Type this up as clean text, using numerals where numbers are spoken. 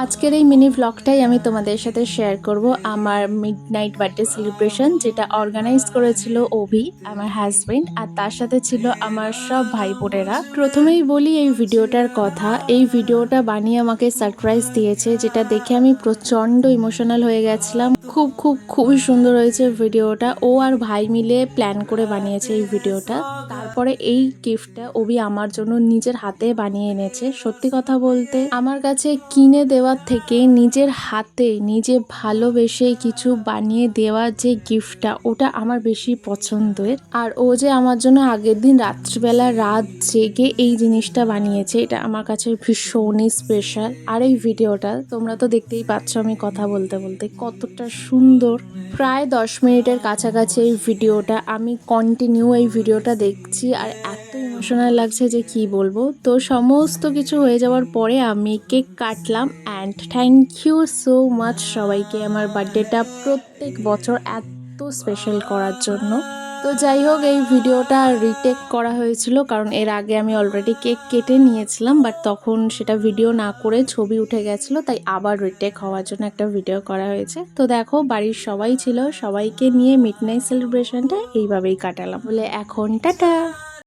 আজকের এই মিনি ব্লগটাই আমি তোমাদের সাথে শেয়ার করব আমার মিডনাইট বার্থডে সেলিব্রেশন, যেটা অর্গানাইজ করেছিল অভি, আমার হাজবেন্ড, আর তার সাথে ছিল আমার সব ভাই বোনেরা। প্রথমেই বলি এই ভিডিওটার কথা। এই ভিডিওটা বানিয়ে আমাকে সারপ্রাইজ দিয়েছে, যেটা দেখে আমি প্রচন্ড ইমোশনাল হয়ে গেছিলাম। খুবই সুন্দর হয়েছে ভিডিওটা। ও আর ভাই মিলে প্ল্যান করে বানিয়েছে এই ভিডিওটা। তারপরে এই গিফটটা অভি আমার জন্য নিজের হাতে বানিয়ে এনেছে। সত্যি কথা বলতে আমার কাছে কিনে দেওয়ার থেকে নিজের হাতে নিজে ভালোবেসে কিছু বানিয়ে দেওয়া যে গিফটটা, ওটা আমার বেশি পছন্দের। আর ও যে আমার জন্য আগের দিন রাত্রিবেলা রাত জেগে এই জিনিসটা বানিয়েছে, এটা আমার কাছে ভীষণই স্পেশাল। আর এই ভিডিওটা তোমরা তো দেখতেই পাচ্ছ আমি কথা বলতে বলতে কতটা সুন্দর। প্রায় 10 মিনিটের কাছাকাছি এই ভিডিওটা, আমি কন্টিনিউ এই ভিডিওটা দেখছি আর এত ইমোশনাল লাগছে যে কি বলবো। তো সমস্ত কিছু হয়ে যাওয়ার পরে আমি কেক কাটলাম। And thank you so much সবাইকে আমার বার্থডেটা প্রত্যেক বছর এত স্পেশাল করার জন্য। তো যাই হোক, এই ভিডিওটা রিটেক করা হয়েছিল কারণ এর আগে আমি অলরেডি কেক কেটে নিয়েছিলাম, বাট তখন সেটা ভিডিও না করে ছবি উঠে গেছিলো, তাই আবার রিটেক হওয়ার জন্য একটা ভিডিও করা হয়েছে। তো দেখো, বাড়ির সবাই ছিল, সবাইকে নিয়ে মিডনাইট সেলিব্রেশনটা এইভাবেই কাটালাম। বলে এখন টাটা।